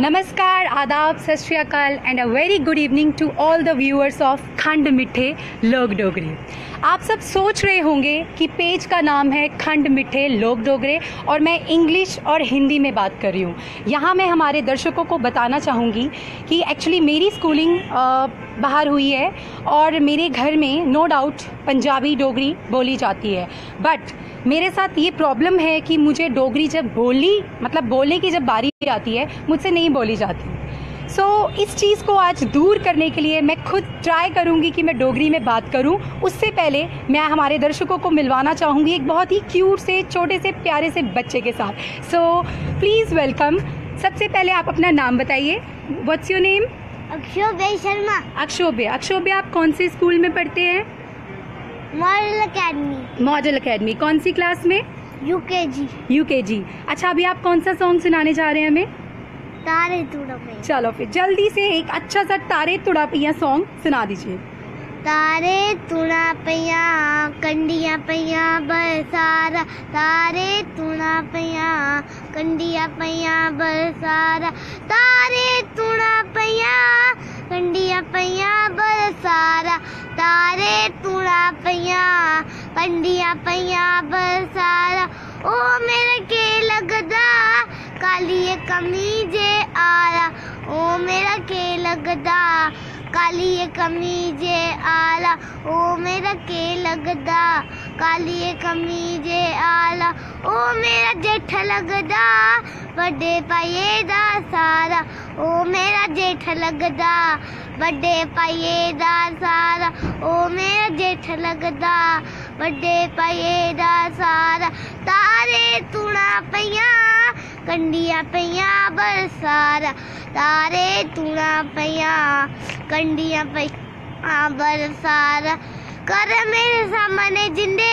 नमस्कार, आदाब, सत श्री अकाल and a very good evening to all the viewers of Khand Mithe लोग डोगरे। आप सब सोच रहे होंगे कि पेज का नाम है खंड मिठे लोग डोगरे और मैं इंग्लिश और हिंदी में बात कर रही हूँ। यहाँ मैं हमारे दर्शकों को बताना चाहूँगी कि एक्चुअली मेरी स्कूलिंग बाहर हुई है और मेरे घर में नो डाउट पंजाबी डोगरी बोली जाती है, बट मेरे साथ ये प्रॉब्लम है कि मुझे डोगरी जब बोलने की जब बारी आती है मुझसे नहीं बोली जाती। इस चीज़ को आज दूर करने के लिए मैं खुद ट्राई करूंगी कि मैं डोगरी में बात करूं। उससे पहले मैं हमारे दर्शकों को मिलवाना चाहूँगी एक बहुत ही क्यूट से छोटे से प्यारे से बच्चे के साथ। Please welcome. सबसे पहले आप अपना नाम बताइए। What's your name? Akshobhya Sharma. Akshobhya, आप कौन से स्कूल में पढ़ते हैं? Model academy. कौन सी क्लास में? यूकेजी। अच्छा, अभी आप कौन सा सॉन्ग सुनाने जा रहे हैं हमें? तारे तुड़ा पैया। चलो फिर जल्दी से एक अच्छा सा तारे तुड़ा पैया सॉन्ग सुना दीजिए। तारे तुड़ा पैया कंडिया पैया बरसारा, तारे तुड़ा पैया कंडिया पैया बरसारा, तारे तुड़ा पैया कंडिया पैया बरसारा, तारे तुड़ा पैया कंडिया पैया बरसारा। ओ मेरे के लगदा काली कमीजे आला, ओ मेरा के लगदा काली कमीजे आला, ओ मेरा के लगदा काली कमीजे आला, ओ मेरा जेठ लगदा बड़े पाये दा सारा, ओ मेरा जेठ लगदा बड़े पाये दा सारा, ओ मेरा जेठ लगदा बड़े पाये दा सारा। तारे तुड़ा पैया कंडिया पैया बरसारा, तारे तुड़ा पैया कंडिया पैया बरसारा। कर मेरे सामने जिंदे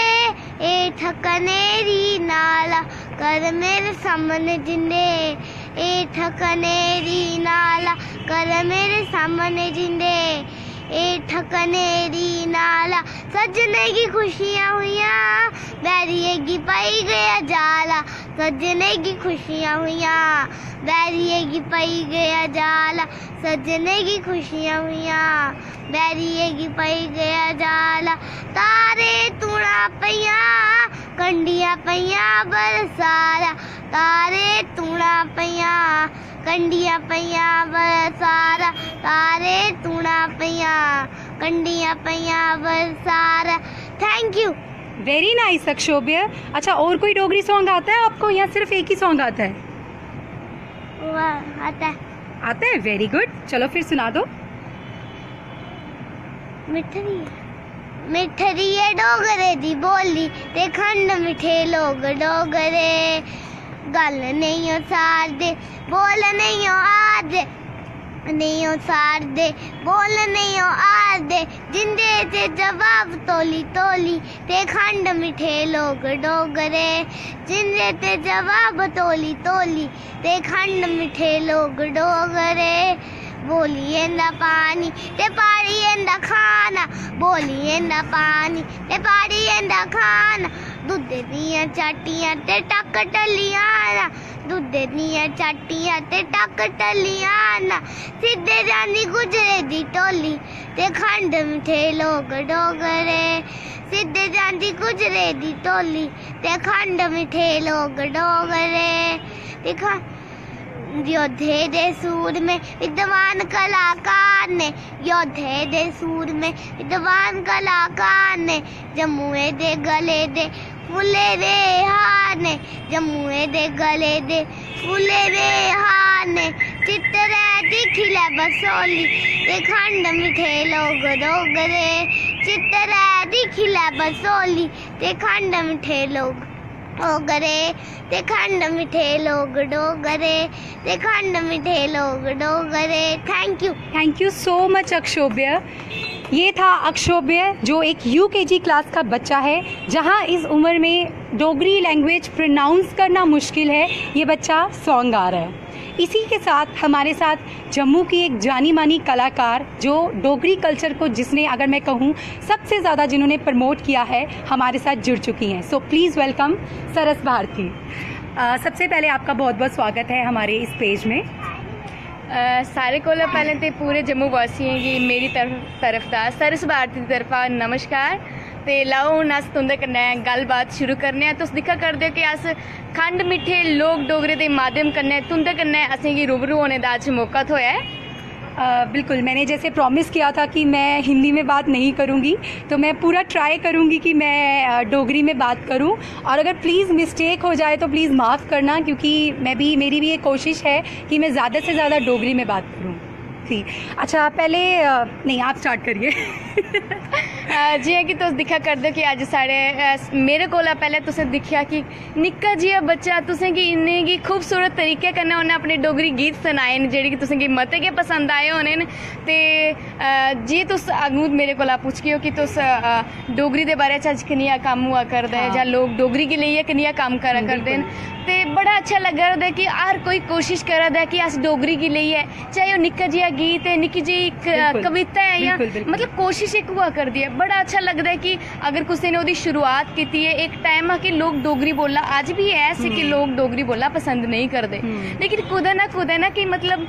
ए ठकनेरी नाला, कर मेरे सामने जिंदे ए ठकनेरी नाला, कर मेरे सामने जिंदे ए ठकनेरी नाला। सजने की खुशियाँ हुईया बैरिए की पाई गया जाला, सजने की खुशियाँ हुईया बैरिए की पाई गया जाला, सजने की खुशियाँ हुईया बैरिए की पाई गया जाला। तारे तुड़ा पैया कंडिया पैया बरसारा, तारे तुड़ा पैया कंडिया पैया बरसारा, तारे तुड़ा पैया कंडिया पैया बरसारा। Thank you. Very nice Akshobhya. अच्छा, और कोई डोगरी सॉन्ग आता है आपको या सिर्फ एक ही सॉन्ग आता है? आता है। Very good. चलो फिर सुना दो। मिठरी है डोगरे दी बोली ते खंड मिठे लोग डोगरे, गल नहीं हो सार दे बोल नहीं हो आदे, नहीं हो सार दे बोल नहीं हो आदे, जिंदे ते जवाब तोली तोली ते खंड मिठे लोग डोगरे, जिंदे ते जवाब तोली तोली ते खंड मिठे लोग डोगरे। बोलिए ना पानी ते पाड़िए ना खाना, बोलिए ना पानी ते पाड़िए ना खाना, दुध दियां चाटियां ते टक टलियाना, दुध दियां चाटियां ते टक टलियाना, सीधे जानी गुजरे दी टोली ते खंड मिठे लोग डोगरे, सीधे जानी गुजरे दी टोली ते खंड मिठे लोग डोगरे। योद्धे दे सूर में विद्वान कलाकार ने, योद्धे दे सूर में विद्वान कलाकार ने, जमुए दे गले दे फुले दे हार ने, जमुए दे गले दे फुले दे हार ने, चित्तरे दिखिले बसोली ते खंड मिठे लोग डोगरे, चित्तरे दिखिले बसोली ते खंड मिठे लोग डोगरे, ते खंड मिठे लोग डोगरे, ते खंड मिठे लोग डोगरे। Thank you so much अक्षोभ्य। ये था अक्षोभ्य जो एक यूकेजी क्लास का बच्चा है, जहाँ इस उम्र में डोगरी लैंग्वेज प्रोनाउंस करना मुश्किल है, ये बच्चा सॉन्ग गा रहा है। इसी के साथ हमारे साथ जम्मू की एक जानी मानी कलाकार जो डोगरी कल्चर को जिसने अगर मैं कहूँ सबसे ज़्यादा जिन्होंने प्रमोट किया है हमारे साथ जुड़ चुकी हैं। सो प्लीज़ वेलकम सरस भारती। सबसे पहले आपका बहुत बहुत स्वागत है हमारे इस पेज में। सारे कोला पहले तो पूरे जम्मू वासियों की मेरी तरफ दा सरस भारती की तरफा नमस्कार। ते लाओ हूँ अस तुंदे कन्नै गल्लबात शुरू करने आं। तुस दिक्खा करदे हो कि अस खंड मिट्ठे लोक डोगरे दे माध्यम कन्नै तुंदे कन्नै असेंगी रूबरू होने दा अज्ज मौका थ्होया है। बिल्कुल, मैंने जैसे प्रॉमिस किया था कि मैं हिंदी में बात नहीं करूंगी, तो मैं पूरा ट्राई करूंगी कि मैं डोगरी में बात करूं। और अगर प्लीज़ मिस्टेक हो जाए तो प्लीज़ माफ़ करना, क्योंकि मेरी भी ये कोशिश है कि मैं ज़्यादा से ज़्यादा डोगरी में बात करूं। ठीक, अच्छा पहले नहीं, आप स्टार्ट करिए। जियां कि तुस दिक्खा करदे हो कि अज्ज साढ़े मेरे कोला पैह्ले तुसें दिक्खेआ कि निक्का जिहा बच्चा तुसेंगी इन्ने गी खूबसूरत तरीके कन्नै उन्नै अपने डोगरी गीत सनाए न जेह्ड़े कि तुसेंगी मते गै पसंद आए होने न। ते जे तुस अग्गूं मेरे कोला पुच्छगे हो कि तुस डोगरी दे बारे च अज्ज कनेहा कम्म होआ करदा है जां लोग डोगरी गी लेइयै कनेहा कम्म करा करदे न, ते बड़ा अच्छा लग्गा करदा है कि हर कोई कोशिश करा दा है कि अस डोगरी गी लेइयै, चाहे ओह् निक्का जिहा गीत है, निक्की जेही कविता है, या मतलब कोशिश एक हुआ करदी है। बड़ा अच्छा लगता है कि अगर किसी ने ओह्दी शुरुआत की है, एक टाइम है कि लोग डोगरी बोलना अज भी ऐसे कि लोग डोगरी बोलना पसंद नहीं करते, लेकिन कुदै ना कि मतलब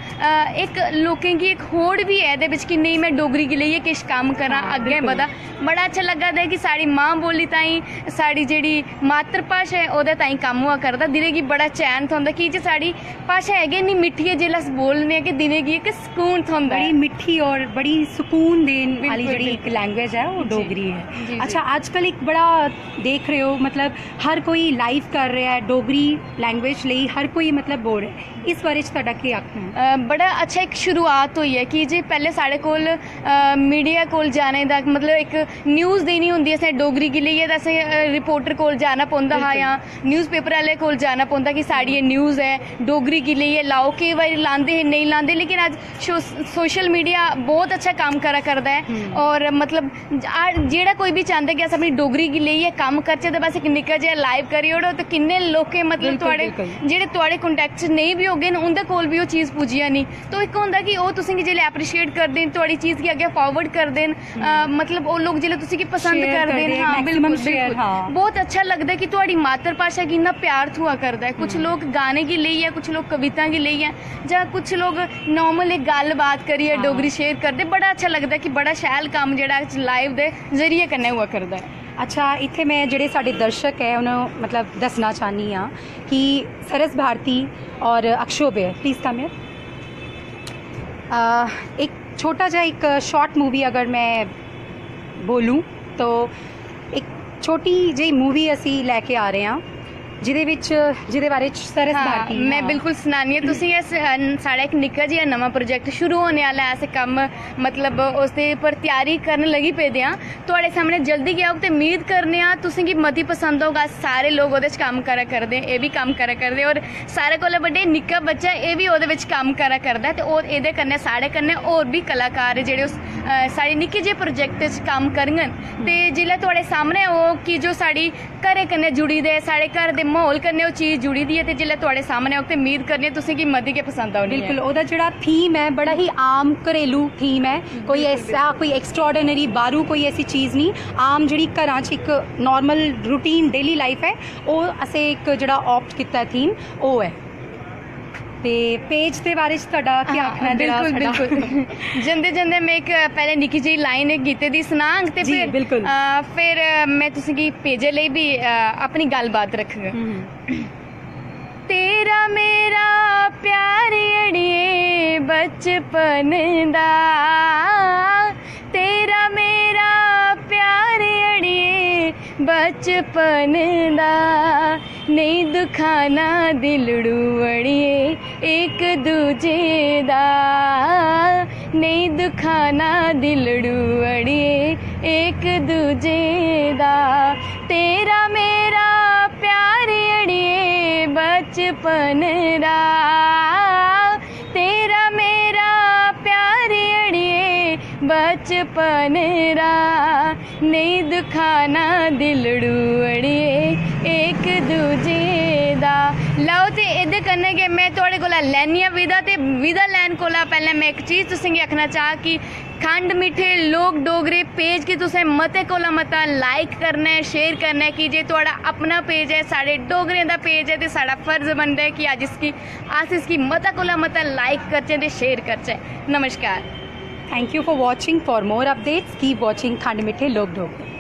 एक लोकें की एक होड़ भी है दे कि नहीं मैं डोगरी गी लेइयै किश कम्म करां, अग्गें बधा। बड़ा अच्छा लग्गा दा है कि साड़ी मां बोली ताईं, साड़ी जेह्ड़ी मातर भाशा है ओह्दे ताईं कम्म हुआ करदा। दिले गी बड़ा चैन थ्होंदा कि जे साड़ी भाशा है इन्नी मिट्ठी है, जेल्लै अस बोलने कि दिले गी एक सुकून थ्होंदा, बड़ी मिट्ठी और बड़ी सुकून देने वाली जेह्ड़ी एक लैंग्वेज है वो डोगरी है। जी, अच्छा, आजकल एक बड़ा देख रहे हो मतलब हर कोई लाइव कर रहा है डोगरी लैंग्वेज ਲਈ, हर कोई मतलब बोल रहा है, इस बारे च ਤੁਹਾਡਾ ਕੀ आखना है? बड़ा अच्छा एक शुरुआत हुई है कि जे पहले साढ़े कोल मीडिया कोल जाने दा मतलब एक न्यूज़ देनी होंदी असें डोगरी गी लेइयै, तां असें रिपोर्टर कोल जाना पौंदा हा या न्यूज़पेपर आह्ले कोल जाना पौंदा कि साड़ी ये न्यूज़ है डोगरी गी लेइयै लाओ। केईं बारी लांदे हे, नहीं लांदे, लेकिन अज सोशल मीडिया बहुत अच्छा कम्म करा करदा है। और मतलब जेह्ड़ा कोई भी चांह्दा कि अस अपनी डोगरी गी लेइयै कम्म करचै, ते बस एक निक्का जेहा लाइव करी ओड़ो ते किन्ने लोकें मतलब थुआढ़े जेह्ड़े थुआढ़े कॉन्टैक्ट च नहीं भी होगे न उं'दे कोल भी ओह् चीज़ पुज्जी जानी। तो इक होंदा कि ओह् तुसेंगी जेल्लै एप्रीशिएट करदे न, थुआढ़ी चीज़ गी अग्गें फॉरवर्ड करदे न, मतलब ओह् लोग जेल्लै तुसेंगी पसंद करदे न, हाँ बिल्कुल बहुत अच्छा लगदा है कि थुआढ़ी मातर भाशा गी इन्ना प्यार थ्होआ करदा है। कुछ लोग गाने गी लेइयै, कुछ लोग कविता गी लेइयै, जां कुछ लोग नॉर्मल एक गल्ल बात करियै डोगरी शेयर करदे। बड़ा अच्छा लगदा है कि बड़ा शैल कम्म जेह्ड़ा लाइव दे जरिए कन्नै हुआ करदा है। अच्छा, इत्थे मैं जेह्ड़े साढ़े दर्शक है उन्हें मतलब दसना चाहनी हाँ कि सरस भारती और अक्षोभ्य, प्लीज़ कम हियर। एक छोटा जा एक शॉर्ट मूवी अगर मैं बोलूँ तो एक छोटी जी मूवी असी लैके आ रहे हैं ਜਿਹਦੇ ਬਾਰੇ सरस भारती मैं बिल्कुल सनानी है तुसें साढ़ा एक निक्का जिहा नवां प्रोजेक्ट शुरू होने वाला है। अस कम्म मतलब उसदे पर त्यारी करन लगी पेदे आं, तुहाड़े सामने जल्दी गै औग ते उम्मीद करने आं तुसेंगी मती पसंद होगा। सारे लोग ओह्दे च कम्म करा करदे, एह् भी कम्म करा करदे, और सारे कोला बड्डे निक्का बच्चा एह् भी ओह्दे बिच कम्म करा करदा। ते ओह् एह्दे कन्नै साढ़े कन्नै होर भी कलाकार जेह्ड़े उस साढ़े निक्के जेह् प्रोजेक्ट च कम्म करङन, ते जिल्लै तुहाड़े सामने ओह् कि जो साढ़ी घरै कन्नै जुड़ी दे, साढ़े घर दे माहौल कन्नै ओह् चीज़ जुड़ी दी है, ते जिल्लै तुहाड़े सामने औग ते उम्मीद करनी है तुसेंगी मती गै पसंद औनी। बिल्कुल, ओह्दा जेह्ड़ा थीम है बड़ा ही आम घरेलू थीम है, कोई ऐसा कोई एक्सट्राऑर्डिनरी बाहरों कोई ऐसी चीज़ नहीं, आम जिहड़ी घरां च एक नॉर्मल रूटीन डेली लाइफ है ओह् असें एक जेह्ड़ा ऑप्ट कीता थीम ओह् है। ते पेज दे बारे च तुहाडा क्या आखना है? बिल्कुल बिल्कुल जंदे जंदे मैं एक पहले निक्की जी लाइन एक गीते दी सनांग ते फिर मैं तुसेंगी पेजे लेई भी अपनी गल्लबात रखगा। तेरा मेरा प्यार अड़िए बचपन दा, तेरा मेरा प्यार अड़िए बचपन दा, नहीं दुखाना दिलड़ू अड़िए एक दूजे दा, नहीं दुखाना दिलड़ू अड़िए एक दूजे दा, तेरा मेरा प्यार अड़िए बचपन दा, तेरा मेरा प्यार अड़िए बचपन दा, नहीं दुखाना दिलड़ू अड़िए एक दूजे दा। लाओ ते एह्दे कन्नै गै मैं थुआढ़े कोला लैनी आं विदा, ते विदा लैन कोला पैह्लें मैं इक चीज़ तुसेंगी आखना चाह कि खंड मिठे लोग डोगरे पेज की तुसें मते कोला मता लाइक करना है, शेयर करना है कि जे थोड़ा अपना पेज है, साढ़े डोगरें दा पेज है तो साड़ा फर्ज बनता है कि अस इसकी मता कोला मता लाइक करचे ते शेयर करचे। नमस्कार। Thank you for watching. For more updates, keep watching खंड मिठे लोग डोगरे।